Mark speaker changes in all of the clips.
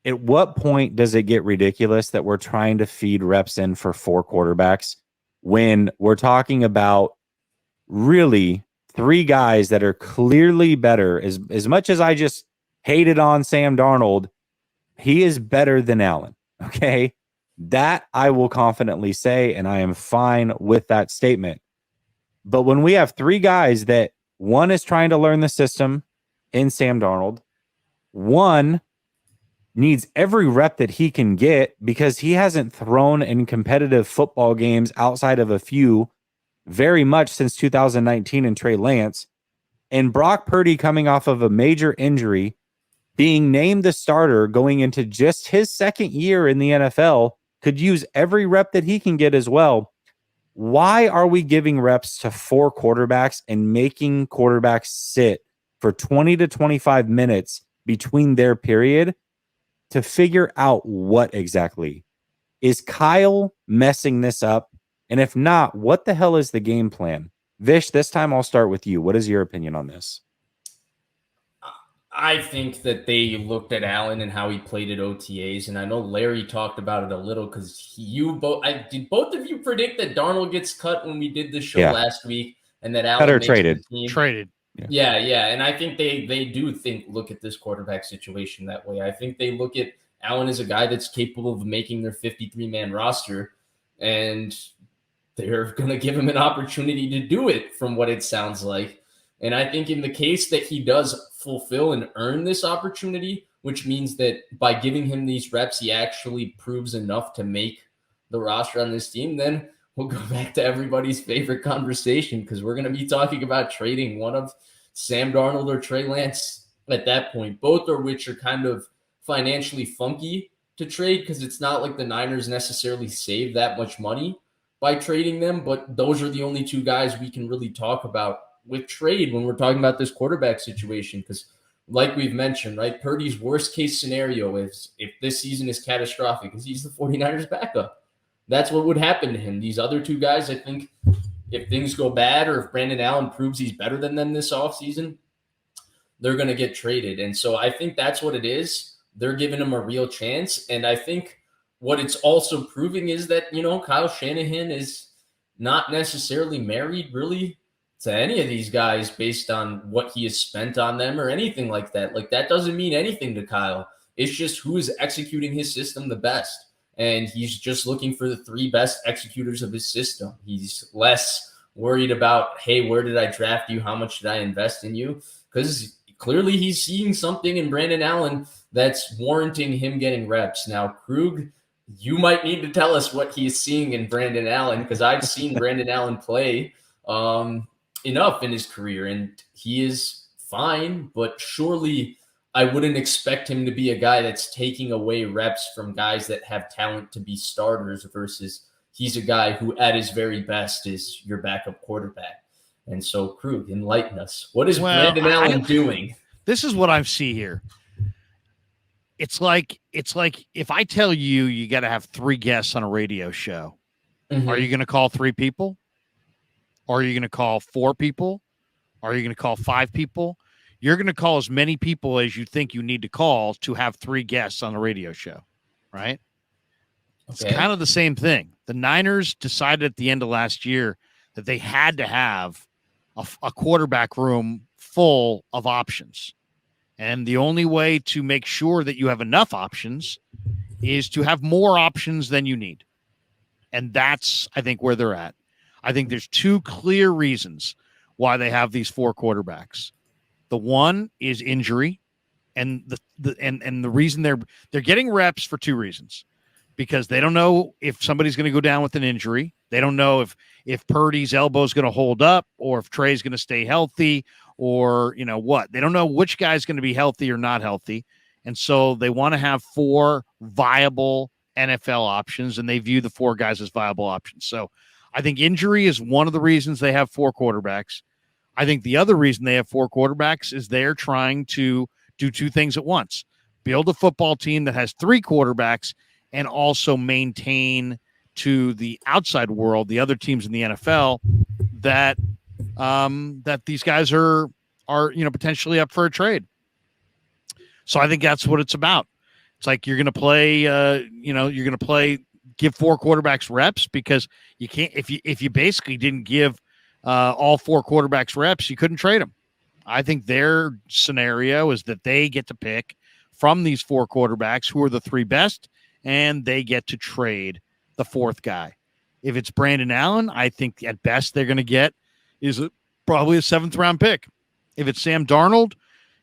Speaker 1: At what point does it get ridiculous that we're trying to feed reps in for 4 quarterbacks when we're talking about really 3 guys that are clearly better? As much as I just hated on Sam Darnold, he is better than Allen. Okay. That I will confidently say, and I am fine with that statement. But when we have 3 guys that one is trying to learn the system in Sam Darnold, one needs every rep that he can get because he hasn't thrown in competitive football games outside of a few very much since 2019 and Trey Lance, and Brock Purdy coming off of a major injury, being named the starter going into just his second year in the NFL, could use every rep that he can get as well. Why are we giving reps to 4 quarterbacks and making quarterbacks sit for 20 to 25 minutes between their period to figure out what exactly? Is Kyle messing this up? And if not, what the hell is the game plan? Vish, this time I'll start with you. What is your opinion on this?
Speaker 2: I think that they looked at Allen and how he played at OTAs, and I know Larry talked about it a little because did both of you predict that Darnold gets cut when we did the show last week, and that Allen makes
Speaker 1: traded.
Speaker 2: The team?
Speaker 3: Traded.
Speaker 2: Yeah, and I think they do look at this quarterback situation that way. I think they look at Allen as a guy that's capable of making their 53-man roster, and they're going to give him an opportunity to do it from what it sounds like. And I think in the case that he does fulfill and earn this opportunity, which means that by giving him these reps, he actually proves enough to make the roster on this team, then we'll go back to everybody's favorite conversation because we're going to be talking about trading one of Sam Darnold or Trey Lance at that point, both of which are kind of financially funky to trade because it's not like the Niners necessarily save that much money by trading them, but those are the only 2 guys we can really talk about with trade when we're talking about this quarterback situation. Because like we've mentioned, right, Purdy's worst case scenario is if this season is catastrophic because he's the 49ers backup. That's what would happen to him. These other 2 guys, I think if things go bad or if Brandon Allen proves he's better than them this offseason, they're going to get traded. And so I think that's what it is. They're giving him a real chance. And I think what it's also proving is that, Kyle Shanahan is not necessarily married really to any of these guys based on what he has spent on them or anything like that. Like, that doesn't mean anything to Kyle. It's just who is executing his system the best. And he's just looking for the 3 best executors of his system. He's less worried about, hey, where did I draft you? How much did I invest in you? Because clearly he's seeing something in Brandon Allen that's warranting him getting reps. Now, Krug, you might need to tell us what he's seeing in Brandon Allen because I've seen Brandon Allen play enough in his career, and he is fine, but surely I wouldn't expect him to be a guy that's taking away reps from guys that have talent to be starters versus he's a guy who at his very best is your backup quarterback. And so, Krug, enlighten us. What is Brandon Allen doing?
Speaker 3: This is what I see here. It's like if I tell you got to have 3 guests on a radio show, are you going to call 3 people? Are you going to call 4 people? Are you going to call 5 people? You're going to call as many people as you think you need to call to have 3 guests on a radio show, right? Okay. It's kind of the same thing. The Niners decided at the end of last year that they had to have a quarterback room full of options. And the only way to make sure that you have enough options is to have more options than you need. And that's, I think, where they're at. I think there's 2 clear reasons why they have these 4 quarterbacks. The one is injury, and the reason they're getting reps for 2 reasons. Because they don't know if somebody's going to go down with an injury. They don't know if Purdy's elbow is going to hold up or if Trey's going to stay healthy or, what. They don't know which guy's going to be healthy or not healthy. And so they want to have 4 viable NFL options, and they view the 4 guys as viable options. So I think injury is one of the reasons they have 4 quarterbacks. I think the other reason they have 4 quarterbacks is they're trying to do 2 things at once. Build a football team that has 3 quarterbacks and also maintain to the outside world, the other teams in the NFL, that these guys are potentially up for a trade. So I think that's what it's about. It's like you're going to play, you're going to play, give 4 quarterbacks reps, because you can't, if you basically didn't give all 4 quarterbacks reps, you couldn't trade them. I think their scenario is that they get to pick from these 4 quarterbacks who are the 3 best, and they get to trade the 4th guy. If it's Brandon Allen, I think at best they're going to get is probably a 7th round pick. If it's Sam Darnold,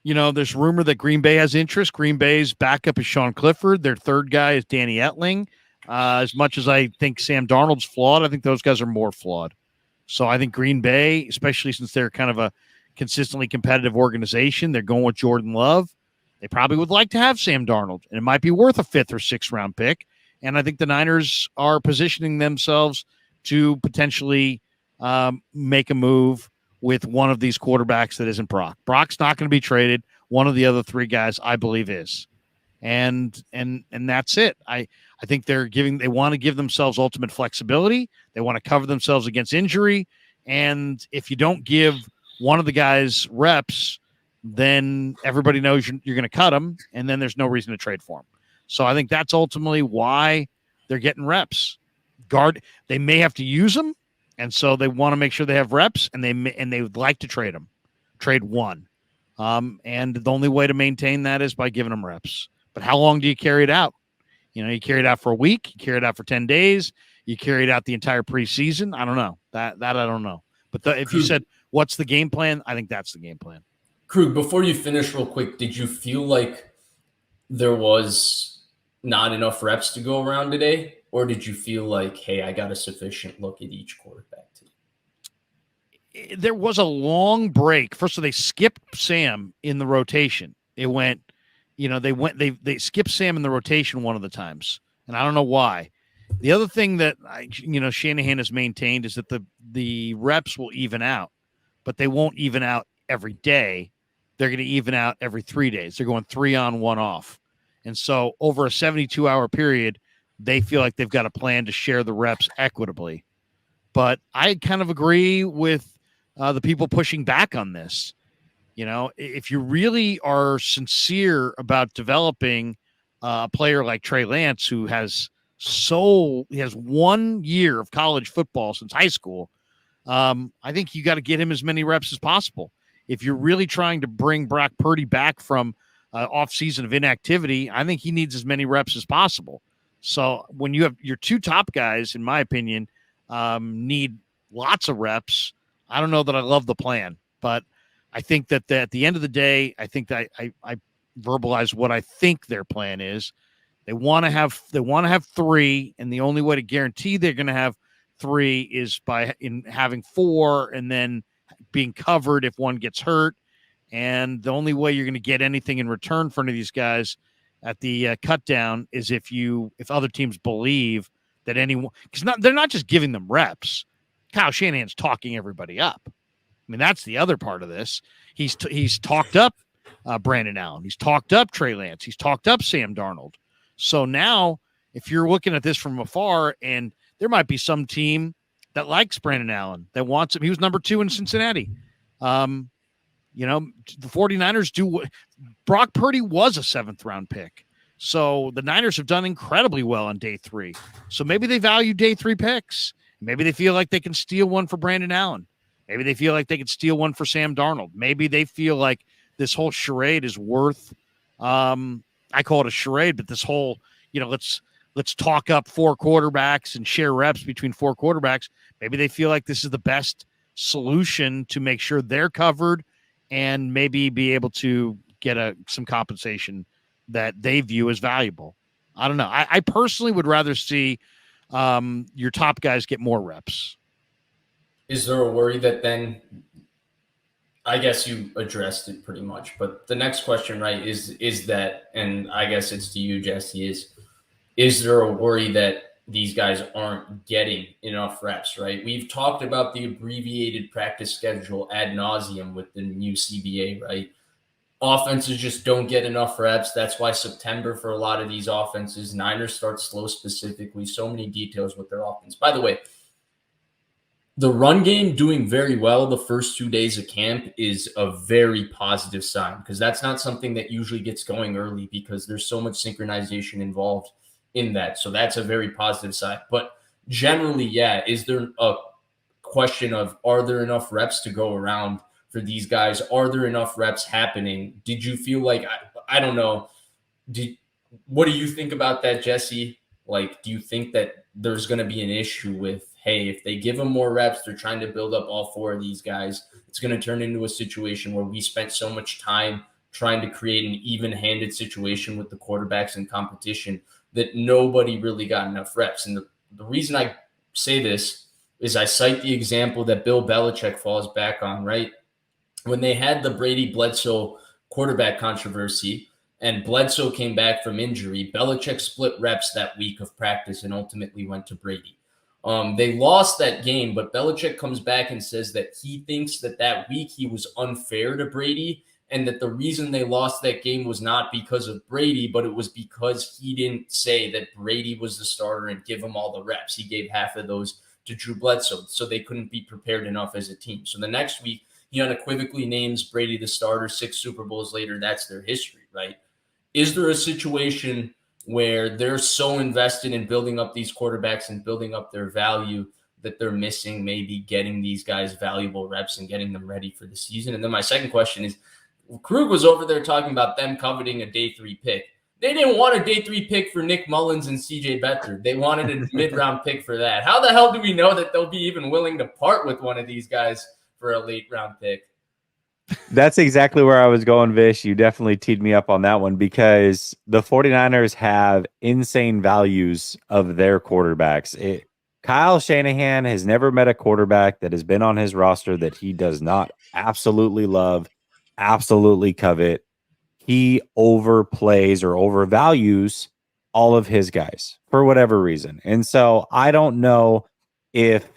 Speaker 3: there's rumor that Green Bay has interest. Green Bay's backup is Sean Clifford. Their 3rd guy is Danny Etling. As much as I think Sam Darnold's flawed, I think those guys are more flawed. So I think Green Bay, especially since they're kind of a consistently competitive organization, they're going with Jordan Love. They probably would like to have Sam Darnold, and it might be worth a 5th or 6th round pick. And I think the Niners are positioning themselves to potentially make a move with one of these quarterbacks that isn't Brock. Brock's not going to be traded. One of the other 3 guys, I believe, is. And that's it. I think they want to give themselves ultimate flexibility. They want to cover themselves against injury. And if you don't give one of the guys reps, then everybody knows you're going to cut them, and then there's no reason to trade for them. So I think that's ultimately why they're getting reps. They may have to use them, and so they want to make sure they have reps, and they would like to trade them, trade one. And the only way to maintain that is by giving them reps. But how long do you carry it out? You carry it out for a week, you carry it out for 10 days, you carry it out the entire preseason. I don't know. That I don't know. But if you said, what's the game plan? I think that's the game plan.
Speaker 2: Krug, before you finish real quick, did you feel like there was not enough reps to go around today? Or did you feel like, hey, I got a sufficient look at each quarterback today?
Speaker 3: There was a long break. First of all, they skipped Sam in the rotation. It went, they skipped Sam in the rotation one of the times. And I don't know why. The other thing that Shanahan has maintained is that the reps will even out, but they won't even out every day. They're going to even out every 3 days. They're going 3 on, 1 off. And so over a 72-hour period, they feel like they've got a plan to share the reps equitably. But I kind of agree with the people pushing back on this. If you really are sincere about developing a player like Trey Lance, who has 1 year of college football since high school, I think you got to get him as many reps as possible. If you're really trying to bring Brock Purdy back from off-season of inactivity, I think he needs as many reps as possible. So when you have your 2 top guys, in my opinion, need lots of reps, I don't know that I love the plan, but I think that at the end of the day, I think that I verbalize what I think their plan is. They want to have 3, and the only way to guarantee they're going to have 3 is by having 4 and then being covered if one gets hurt. And the only way you're going to get anything in return for any of these guys at the cut down is if other teams believe that anyone, because they're not just giving them reps. Kyle Shanahan's talking everybody up. I mean, that's the other part of this. He's talked up Brandon Allen. He's talked up Trey Lance. He's talked up Sam Darnold. So now, if you're looking at this from afar, and there might be some team that likes Brandon Allen, that wants him. He was number 2 in Cincinnati. The 49ers do. Brock Purdy was a 7th round pick. So the Niners have done incredibly well on day 3. So maybe they value day 3 picks. Maybe they feel like they can steal one for Brandon Allen. Maybe they feel like they could steal one for Sam Darnold. Maybe they feel like this whole charade is worth, I call it a charade, but this whole, let's talk up 4 quarterbacks and share reps between 4 quarterbacks. Maybe they feel like this is the best solution to make sure they're covered and maybe be able to get some compensation that they view as valuable. I don't know. I personally would rather see your top guys get more reps.
Speaker 2: Is there a worry that then, I guess you addressed it pretty much, but the next question, right, is that, and I guess it's to you, Jesse, is there a worry that these guys aren't getting enough reps, right? We've talked about the abbreviated practice schedule ad nauseum with the new CBA, right? Offenses just don't get enough reps. That's why September for a lot of these offenses, Niners start slow specifically, so many details with their offense. By the way, The run game doing very well the first 2 days of camp is a very positive sign, because that's not something that usually gets going early because there's so much synchronization involved in that. So that's a very positive sign. But generally, yeah, is there a question of, are there enough reps to go around for these guys? Are there enough reps happening? Did you feel like, I don't know, what do you think about that, Jesse? Like, do you think that there's going to be an issue with, hey, if they give them more reps, they're trying to build up all four of these guys, it's going to turn into a situation where we spent so much time trying to create an even-handed situation with the quarterbacks in competition that nobody really got enough reps? And the reason I say this is I cite the example that Bill Belichick falls back on, right? When they had the Brady-Bledsoe quarterback controversy, and Bledsoe came back from injury, Belichick split reps that week of practice and ultimately went to Brady. They lost that game, but Belichick comes back and says that he thinks that week he was unfair to Brady, and that the reason they lost that game was not because of Brady, but it was because he didn't say that Brady was the starter and give him all the reps. He gave half of those to Drew Bledsoe, so they couldn't be prepared enough as a team. So the next week, he unequivocally names Brady the starter. 6 Super Bowls later, that's their history, right? Is there a situation where they're so invested in building up these quarterbacks and building up their value that they're missing maybe getting these guys valuable reps and getting them ready for the season? And then my second question is, Krug was over there talking about them coveting a day 3 pick. They didn't want a day 3 pick for Nick Mullins and CJ Beathard. They wanted a mid-round pick for that. How the hell do we know that they'll be even willing to part with one of these guys for a late-round pick?
Speaker 1: That's exactly where I was going, Vish. You definitely teed me up on that one, because the 49ers have insane values of their quarterbacks. Kyle Shanahan has never met a quarterback that has been on his roster that he does not absolutely love, absolutely covet. He overplays or overvalues all of his guys for whatever reason. And so I don't know if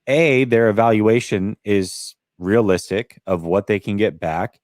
Speaker 1: their evaluation is realistic of what they can get back,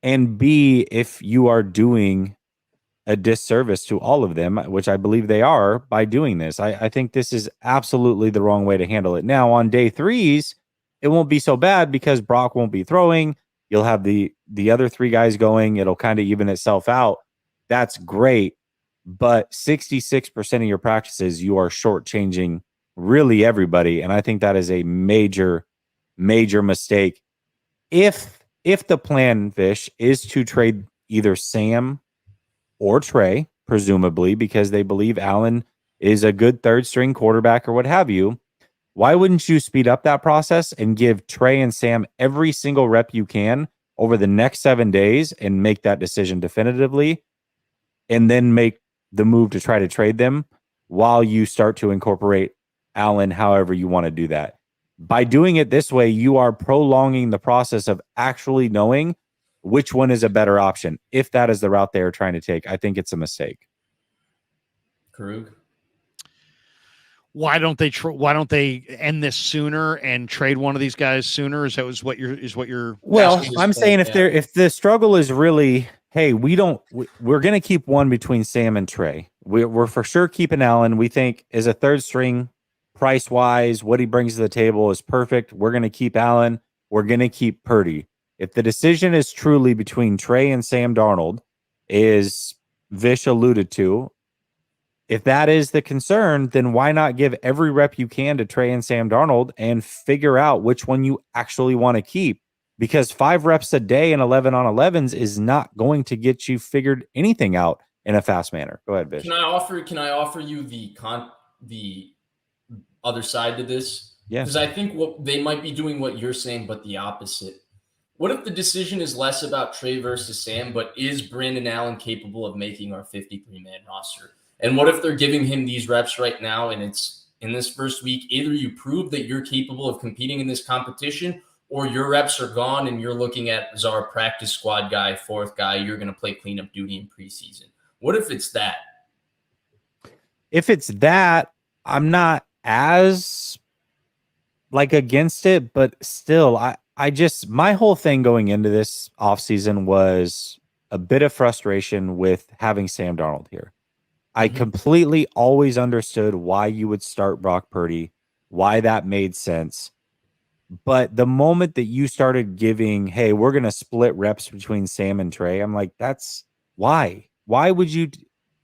Speaker 1: and B, if you are doing a disservice to all of them, which I believe they are by doing this. I think this is absolutely the wrong way to handle it. Now, on day 3s, it won't be so bad because Brock won't be throwing. You'll have the other 3 guys going. It'll kind of even itself out. That's great. But 66% of your practices, you are shortchanging really everybody. And I think that is a major mistake. If the plan, Vish, is to trade either Sam or Trey, presumably, because they believe Allen is a good third string quarterback or what have you, why wouldn't you speed up that process and give Trey and Sam every single rep you can over the next 7 days and make that decision definitively, and then make the move to try to trade them while you start to incorporate Allen however you want to do that? By doing it this way, you are prolonging the process of actually knowing which one is a better option. If that is the route they are trying to take, I think it's a mistake.
Speaker 2: Krug?
Speaker 3: Why don't they end this sooner and trade one of these guys sooner? Is that what you're
Speaker 1: well, I'm saying if the struggle is really, hey, we're going to keep one between Sam and Trey. We're for sure keeping Allen. We think as a third string, price wise, what he brings to the table is perfect. We're going to keep Allen. We're going to keep Purdy. If the decision is truly between Trey and Sam Darnold, is Vish alluded to, if that is the concern, then why not give every rep you can to Trey and Sam Darnold and figure out which one you actually want to keep? Because 5 reps a day and 11 on 11s is not going to get you figured anything out in a fast manner. Go ahead, Vish.
Speaker 2: Can I offer you the other side to this?
Speaker 1: Yeah.
Speaker 2: Because I think what they might be doing what you're saying, but the opposite. What if the decision is less about Trey versus Sam, but is Brandon Allen capable of making our 53-man roster? And what if they're giving him these reps right now, and it's in this first week, either you prove that you're capable of competing in this competition, or your reps are gone and you're looking at as our practice squad guy, 4th guy, you're going to play cleanup duty in preseason. What if it's that?
Speaker 1: If it's that, I'm not as against it, but still, I just, my whole thing going into this offseason was a bit of frustration with having Sam Darnold here. I completely always understood why you would start Brock Purdy why that made sense. But the moment that you started giving, hey, we're going to split reps between Sam and Trey, I'm like, that's why? Why would you?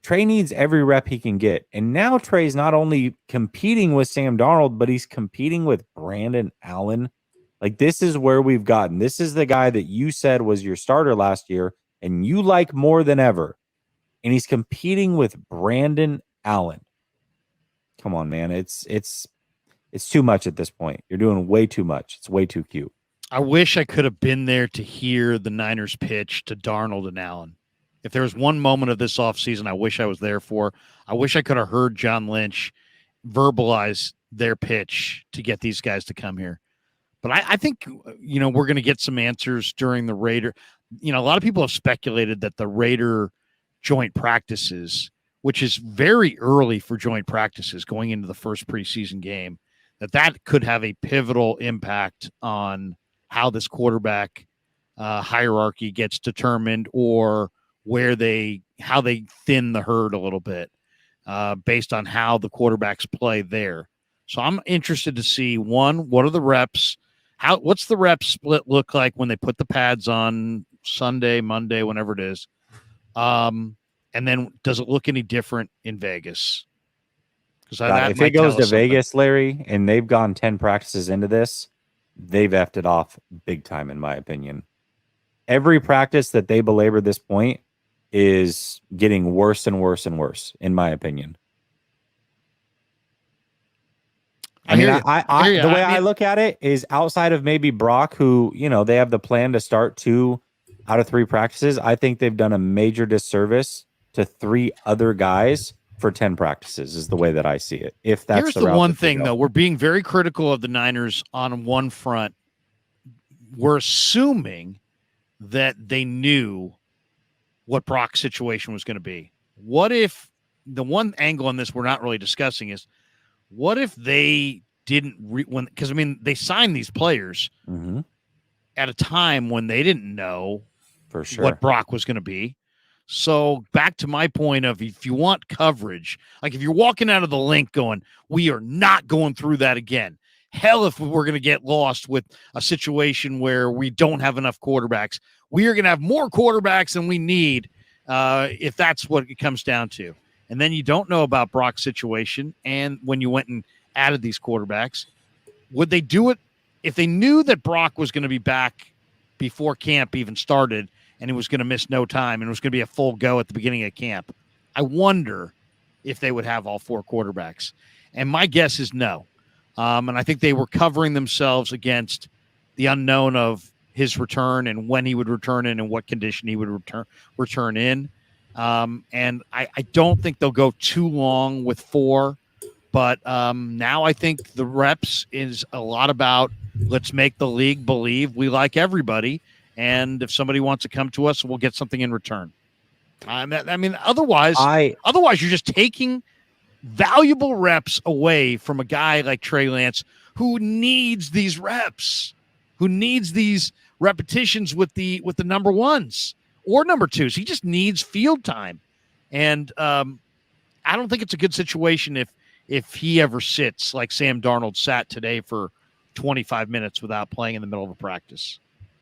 Speaker 1: Trey needs every rep he can get. And now Trey's not only competing with Sam Darnold, but he's competing with Brandon Allen. Like, this is where we've gotten. This is the guy that you said was your starter last year and you like more than ever. And he's competing with Brandon Allen. Come on, man. It's too much at this point. You're doing way too much. It's way too cute.
Speaker 3: I wish I could have been there to hear the Niners pitch to Darnold and Allen. If there was one moment of this offseason I wish I was there for, I wish I could have heard John Lynch verbalize their pitch to get these guys to come here. But I think, we're going to get some answers during the Raider. A lot of people have speculated that the Raider joint practices, which is very early for joint practices going into the first preseason game, that could have a pivotal impact on how this quarterback hierarchy gets determined, or how they thin the herd a little bit based on how the quarterbacks play there. So I'm interested to see, one, what are the reps? What's the rep split look like when they put the pads on Sunday, Monday, whenever it is? And then does it look any different in Vegas? Because
Speaker 1: if it goes to Vegas, Larry, and they've gone 10 practices into this, they've effed it off big time, in my opinion. Every practice that they belabor this point is getting worse and worse and worse, in my opinion. The way I look at it is, outside of maybe Brock, who, they have the plan to start 2 out of 3 practices, I think they've done a major disservice to 3 other guys for 10 practices, is the way that I see it. If that's
Speaker 3: Here's the one thing, though, we're being very critical of the Niners on one front. We're assuming that they knew what Brock's situation was going to be. What if the one angle on this we're not really discussing is, what if they didn't because they signed these players at a time when they didn't know
Speaker 1: for sure
Speaker 3: what Brock was going to be. So back to my point of, if you want coverage, like if you're walking out of the link going, we are not going through that again. Hell, if we're going to get lost with a situation where we don't have enough quarterbacks, we are going to have more quarterbacks than we need if that's what it comes down to. And then you don't know about Brock's situation. And when you went and added these quarterbacks, would they do it if they knew that Brock was going to be back before camp even started and he was going to miss no time and it was going to be a full go at the beginning of camp? I wonder if they would have all 4 quarterbacks. And my guess is no. And I think they were covering themselves against the unknown of his return and when he would return in and what condition he would return in. And I don't think they'll go too long with 4, but now I think the reps is a lot about, let's make the league believe we like everybody, and if somebody wants to come to us, we'll get something in return. Otherwise you're just taking valuable reps away from a guy like Trey Lance, who needs these reps, who needs these repetitions with the number 1s. Or number 2s. He just needs field time. And I don't think it's a good situation if he ever sits like Sam Darnold sat today for 25 minutes without playing in the middle of a practice.